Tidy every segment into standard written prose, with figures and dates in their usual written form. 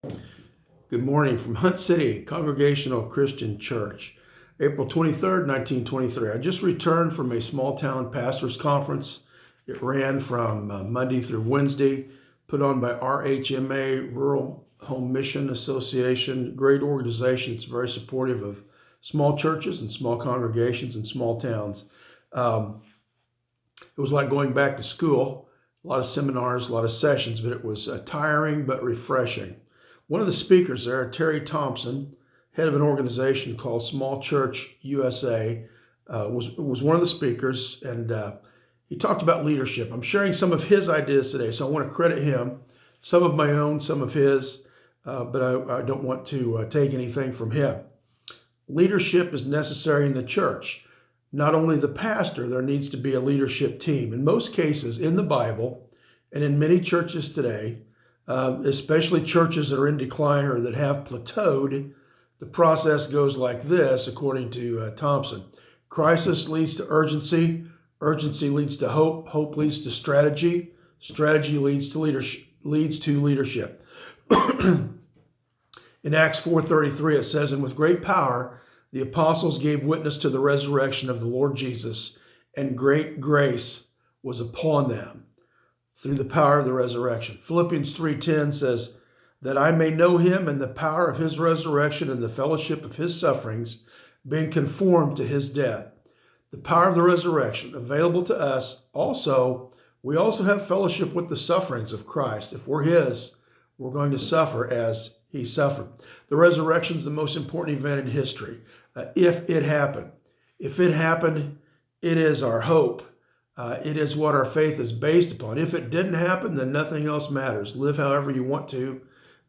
Good morning from Hunt City Congregational Christian Church, April 23rd, 1923. I just returned from a small town pastors conference. It ran from Monday through Wednesday, put on by RHMA, Rural Home Mission Association. Great organization. It's very supportive of small churches and small congregations and small towns. It was like going back to school, a lot of seminars, a lot of sessions, but it was tiring but refreshing. One of the speakers there, Terry Thompson, head of an organization called Small Church USA, was one of the speakers, and he talked about leadership. I'm sharing some of his ideas today, so I want to credit him, some of my own, some of his, but I don't want to take anything from him. Leadership is necessary in the church. Not only the pastor, there needs to be a leadership team. In most cases, in the Bible, and in many churches today, especially churches that are in decline or that have plateaued, the process goes like this, according to Thompson. Crisis leads to urgency. Urgency leads to hope. Hope leads to strategy. Strategy leads to leadership. In Acts 4:33, it says, "And with great power, the apostles gave witness to the resurrection of the Lord Jesus, and great grace was upon them." Through the power of the resurrection. Philippians 3:10 says, "That I may know him and the power of his resurrection and the fellowship of his sufferings, being conformed to his death." The power of the resurrection available to us. We also have fellowship with the sufferings of Christ. If we're his, we're going to suffer as he suffered. The resurrection is the most important event in history. If it happened, it is our hope. It is what our faith is based upon. If it didn't happen, then nothing else matters. Live however you want to,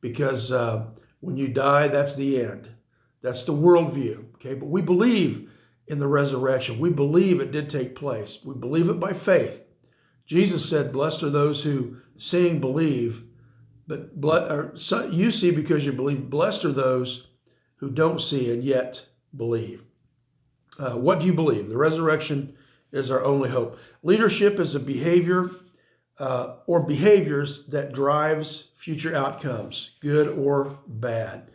because when you die, that's the end. That's the worldview. Okay, but we believe in the resurrection. We believe it did take place. We believe it by faith. Jesus said, "Blessed are those who seeing believe, but you see because you believe. Blessed are those who don't see and yet believe." What do you believe? The resurrection is our only hope. Leadership is a behavior or behaviors that drives future outcomes, good or bad.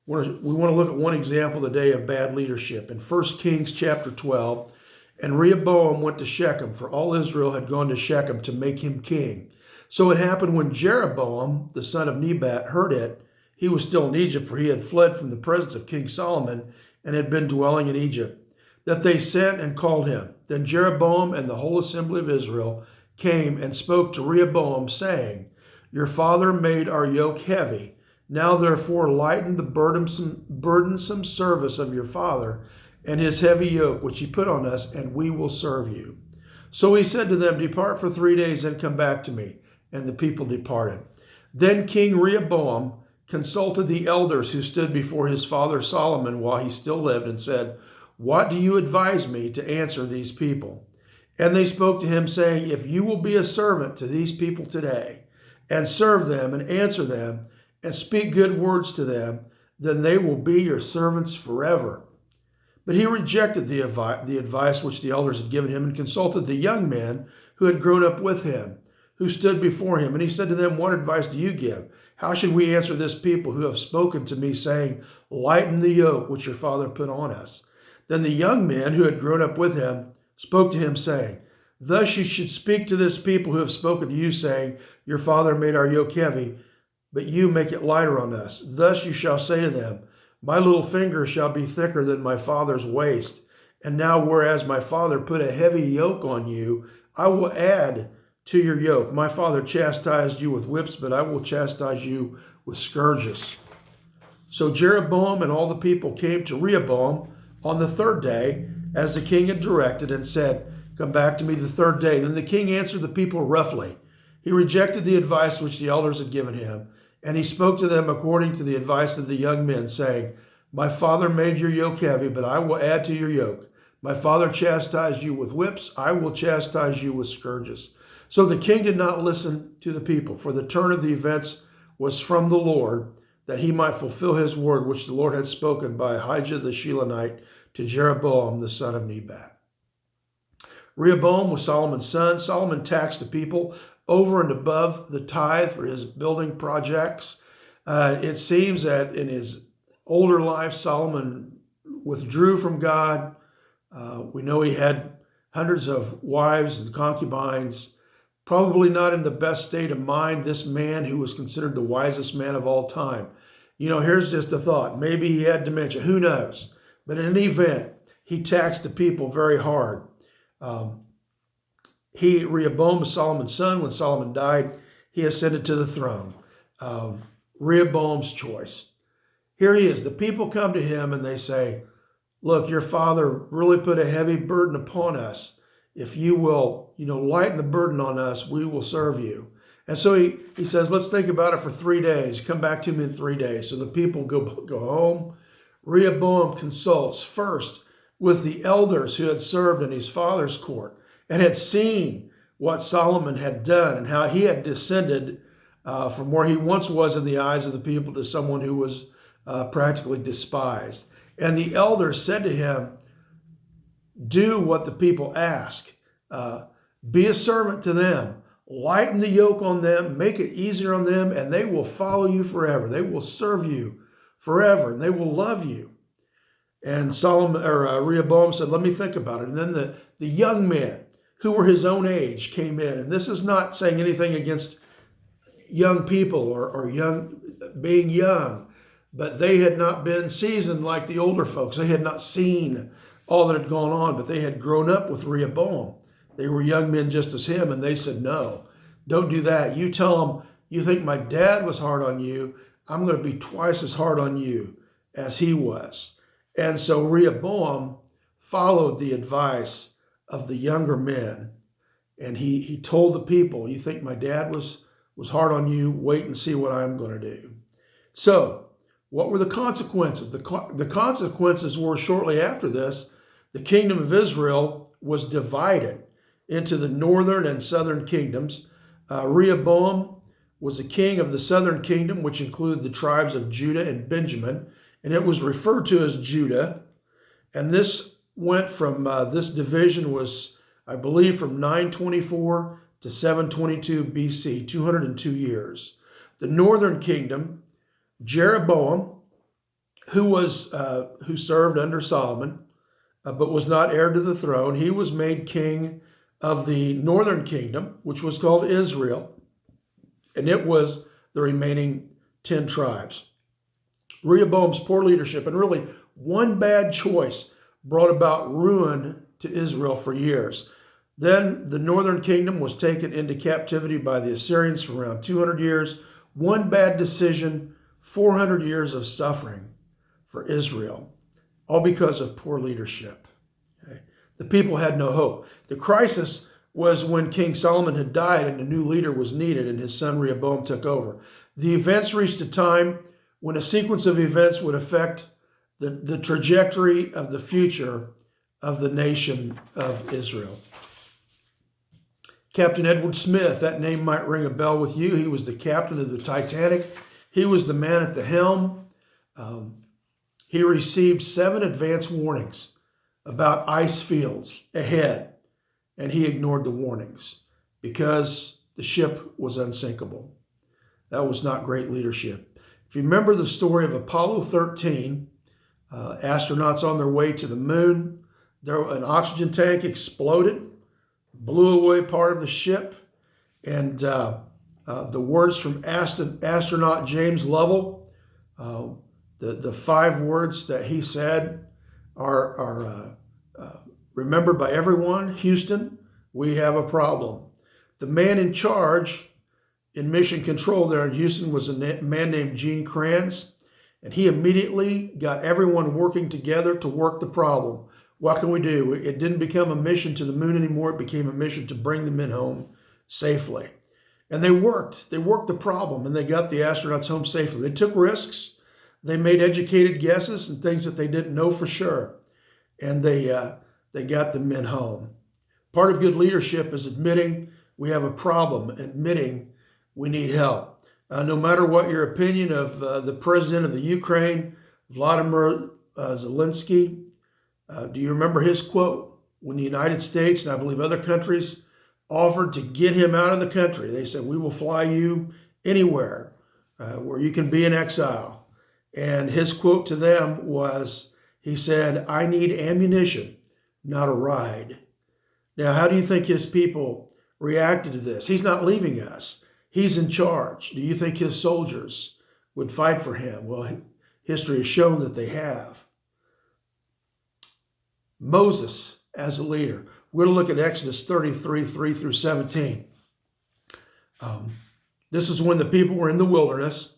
We want to look at one example today of bad leadership. In 1 Kings chapter 12, "And Rehoboam went to Shechem, for all Israel had gone to Shechem to make him king. So it happened when Jeroboam, the son of Nebat, heard it, he was still in Egypt, for he had fled from the presence of King Solomon and had been dwelling in Egypt, that they sent and called him. Then Jeroboam and the whole assembly of Israel came and spoke to Rehoboam, saying, 'Your father made our yoke heavy. Now therefore lighten the burdensome service of your father and his heavy yoke, which he put on us, and we will serve you.' So he said to them, 'Depart for 3 days and come back to me.' And the people departed. Then King Rehoboam consulted the elders who stood before his father Solomon while he still lived, and said, 'What do you advise me to answer these people?' And they spoke to him, saying, 'If you will be a servant to these people today, and serve them, and answer them, and speak good words to them, then they will be your servants forever.' But he rejected the advice which the elders had given him, and consulted the young men who had grown up with him, who stood before him. And he said to them, 'What advice do you give? How should we answer this people who have spoken to me, saying, lighten the yoke which your father put on us?' Then the young men who had grown up with him spoke to him, saying, 'Thus you should speak to this people who have spoken to you, saying, Your father made our yoke heavy, but you make it lighter on us. Thus you shall say to them, My little finger shall be thicker than my father's waist. And now whereas my father put a heavy yoke on you, I will add to your yoke. My father chastised you with whips, but I will chastise you with scourges.' So Jeroboam and all the people came to Rehoboam on the 3rd day, as the king had directed, and said, 'Come back to me the 3rd day.' Then the king answered the people roughly. He rejected the advice which the elders had given him, and he spoke to them according to the advice of the young men, saying, 'My father made your yoke heavy, but I will add to your yoke. My father chastised you with whips, I will chastise you with scourges.' So the king did not listen to the people, for the turn of the events was from the Lord, that he might fulfill his word which the Lord had spoken by Ahijah the Shilonite to Jeroboam the son of Nebat." Rehoboam was Solomon's son. Solomon taxed the people over and above the tithe for his building projects. It seems that in his older life, Solomon withdrew from God. We know he had hundreds of wives and concubines, probably not in the best state of mind, this man who was considered the wisest man of all time. Here's just a thought. Maybe he had dementia. Who knows? But in any event, he taxed the people very hard. Rehoboam was Solomon's son. When Solomon died, he ascended to the throne. Rehoboam's choice. Here he is. The people come to him and they say, look, your father really put a heavy burden upon us. If you will, lighten the burden on us, we will serve you. And so he says, let's think about it for 3 days. Come back to me in 3 days. So the people go home. Rehoboam consults first with the elders who had served in his father's court and had seen what Solomon had done and how he had descended from where he once was in the eyes of the people to someone who was practically despised. And the elders said to him, do what the people ask. Be a servant to them. Lighten the yoke on them. Make it easier on them, and they will follow you forever. They will serve you forever, and they will love you. And Rehoboam said, let me think about it. And then the young men who were his own age came in. And this is not saying anything against young people or being young, but they had not been seasoned like the older folks. They had not seen all that had gone on, but they had grown up with Rehoboam. They were young men just as him, and they said, no, don't do that. You tell them, you think my dad was hard on you, I'm going to be twice as hard on you as he was. And so Rehoboam followed the advice of the younger men, and he told the people, you think my dad was hard on you, wait and see what I'm going to do. So what were the consequences? The consequences were shortly after this, the kingdom of Israel was divided into the northern and southern kingdoms. Rehoboam was the king of the southern kingdom, which included the tribes of Judah and Benjamin, and it was referred to as Judah. And this went from, this division was, I believe, from 924 to 722 BC, 202 years. The northern kingdom, Jeroboam, who served under Solomon, but was not heir to the throne, he was made king of the northern kingdom, which was called Israel, and it was the remaining 10 tribes. Rehoboam's poor leadership and really one bad choice brought about ruin to Israel for years. Then the northern kingdom was taken into captivity by the Assyrians for around 200 years. One bad decision, 400 years of suffering for Israel, all because of poor leadership. Okay? The people had no hope. The crisis was when King Solomon had died and a new leader was needed, and his son Rehoboam took over. The events reached a time when a sequence of events would affect the trajectory of the future of the nation of Israel. Captain Edward Smith, that name might ring a bell with you. He was the captain of the Titanic. He was the man at the helm. He received 7 advance warnings about ice fields ahead, and he ignored the warnings because the ship was unsinkable. That was not great leadership. If you remember the story of Apollo 13, astronauts on their way to the moon, an oxygen tank exploded, blew away part of the ship, and the words from astronaut James Lovell, the 5 words that he said are remembered by everyone. Houston, we have a problem. The man in charge in mission control there in Houston was a man named Gene Kranz, and he immediately got everyone working together to work the problem. What can we do? It didn't become a mission to the moon anymore. It became a mission to bring the men home safely. And they worked. They worked the problem, and they got the astronauts home safely. They took risks. They made educated guesses and things that they didn't know for sure. And they got the men home. Part of good leadership is admitting we have a problem, admitting we need help. No matter what your opinion of the president of the Ukraine, Vladimir Zelensky, do you remember his quote when the United States and I believe other countries offered to get him out of the country? They said, we will fly you anywhere where you can be in exile. And his quote to them was, he said, "I need ammunition, not a ride." Now, how do you think his people reacted to this? He's not leaving us. He's in charge. Do you think his soldiers would fight for him? Well, history has shown that they have. Moses as a leader. We're going to look at Exodus 33, 3 through 17. This is when the people were in the wilderness.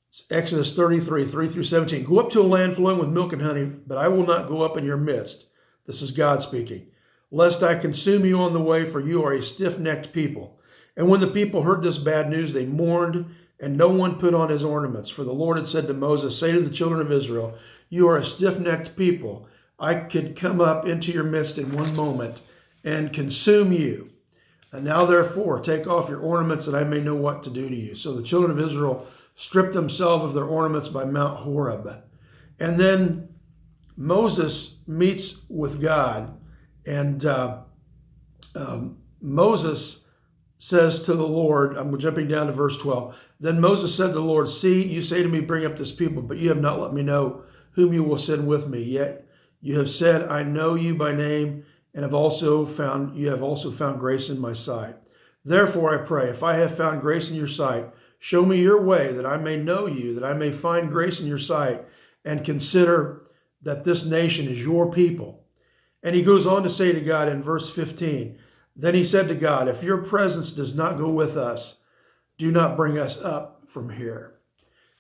It's Exodus 33, 3 through 17. "Go up to a land flowing with milk and honey, but I will not go up in your midst." This is God speaking. "Lest I consume you on the way, for you are a stiff-necked people." And when the people heard this bad news, they mourned, and no one put on his ornaments. For the Lord had said to Moses, "Say to the children of Israel, you are a stiff-necked people. I could come up into your midst in one moment and consume you. And now therefore take off your ornaments that I may know what to do to you." So the children of Israel stripped themselves of their ornaments by Mount Horeb. And then Moses meets with God, and Moses says to the Lord, I'm jumping down to verse 12. "Then Moses said to the Lord, see, you say to me, bring up this people, but you have not let me know whom you will send with me. Yet you have said, I know you by name, and you have also found grace in my sight. Therefore I pray, if I have found grace in your sight, show me your way, that I may know you, that I may find grace in your sight, and consider that this nation is your people." And he goes on to say to God in verse 15, "Then he said to God, if your presence does not go with us, do not bring us up from here."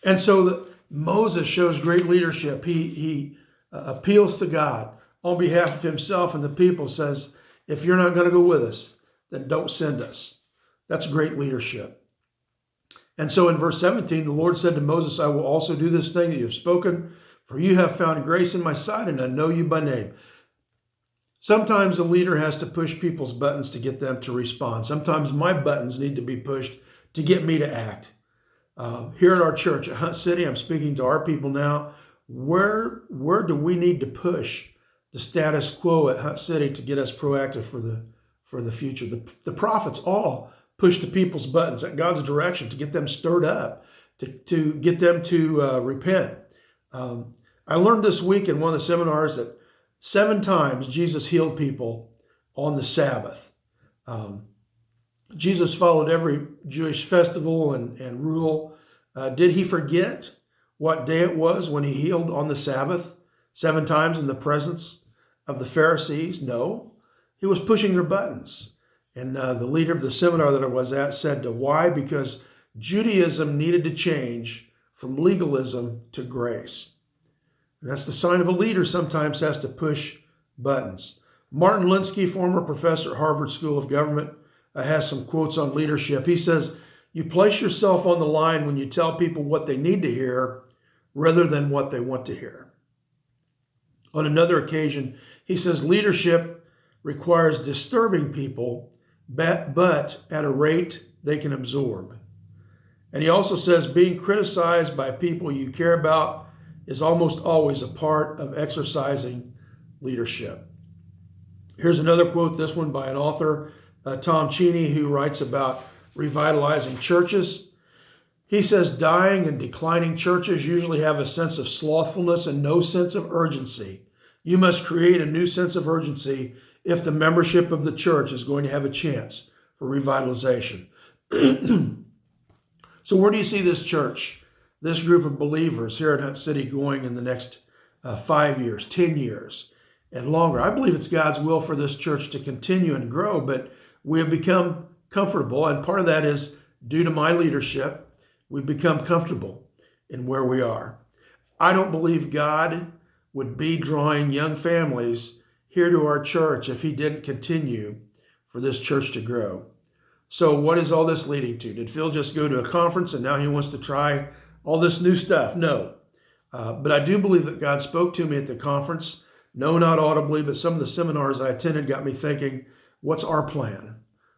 And so Moses shows great leadership. He appeals to God on behalf of himself and the people, says, if you're not going to go with us, then don't send us. That's great leadership. And so in verse 17, the Lord said to Moses, "I will also do this thing that you have spoken, for you have found grace in my sight, and I know you by name." Sometimes a leader has to push people's buttons to get them to respond. Sometimes my buttons need to be pushed to get me to act. Here at our church at Hunt City, I'm speaking to our people now. Where do we need to push the status quo at Hunt City to get us proactive for the future? The prophets all push the people's buttons at God's direction to get them stirred up, to get them to repent. I learned this week in one of the seminars that 7 times Jesus healed people on the Sabbath. Jesus followed every Jewish festival and rule. Did he forget what day it was when he healed on the Sabbath 7 times in the presence of the Pharisees? No, he was pushing their buttons. And the leader of the seminar that I was at said, why? Because Judaism needed to change from legalism to grace. And that's the sign of a leader sometimes has to push buttons. Martin Linsky, former professor at Harvard School of Government, has some quotes on leadership. He says, you place yourself on the line when you tell people what they need to hear rather than what they want to hear. On another occasion, he says, leadership requires disturbing people, but at a rate they can absorb. And he also says, being criticized by people you care about is almost always a part of exercising leadership. Here's another quote, this one by an author, Tom Cheney, who writes about revitalizing churches. He says, dying and declining churches usually have a sense of slothfulness and no sense of urgency. You must create a new sense of urgency if the membership of the church is going to have a chance for revitalization. So where do you see this church, this group of believers here at Hunt City going in the next 5 years, 10 years, and longer? I believe it's God's will for this church to continue and grow, but we have become comfortable, and part of that is due to my leadership. We've become comfortable in where we are. I don't believe God would be drawing young families here to our church if he didn't continue for this church to grow. So what is all this leading to? Did Phil just go to a conference and now he wants to try all this new stuff? No. But I do believe that God spoke to me at the conference. No, not audibly, but some of the seminars I attended got me thinking, what's our plan?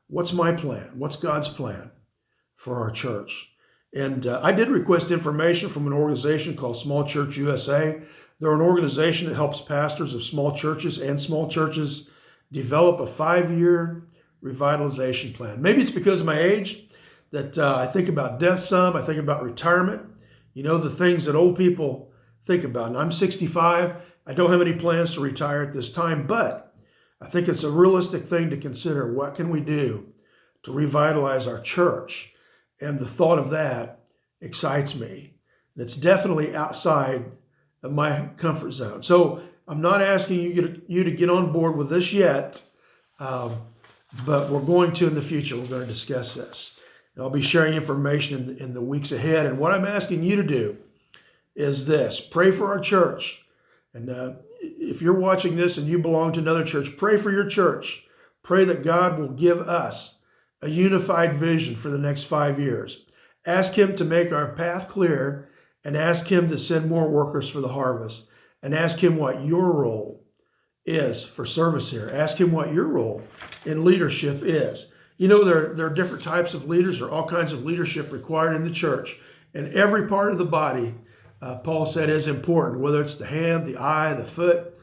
What's my plan? What's God's plan for our church? And I did request information from an organization called Small Church USA. They're an organization that helps pastors of small churches and small churches develop a 5-year revitalization plan. Maybe it's because of my age. that I think about death some. I think about retirement. You know, the things that old people think about. And I'm 65. I don't have any plans to retire at this time, but I think it's a realistic thing to consider. What can we do to revitalize our church? And the thought of that excites me. It's definitely outside of my comfort zone. So I'm not asking you to get on board with this yet, but we're going to in the future. We're going to discuss this. And I'll be sharing information in the weeks ahead. And what I'm asking you to do is this: pray for our church. And if you're watching this and you belong to another church, pray for your church. Pray that God will give us a unified vision for the next 5 years. Ask Him to make our path clear, and ask Him to send more workers for the harvest, and ask Him what your role is for service here. Ask Him what your role in leadership is. You know, there are different types of leaders. There are all kinds of leadership required in the church. And every part of the body, Paul said, is important, whether it's the hand, the eye, the foot.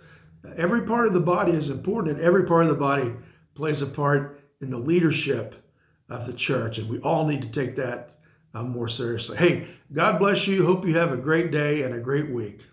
Every part of the body is important, and every part of the body plays a part in the leadership of the church. And we all need to take that more seriously. Hey, God bless you. Hope you have a great day and a great week.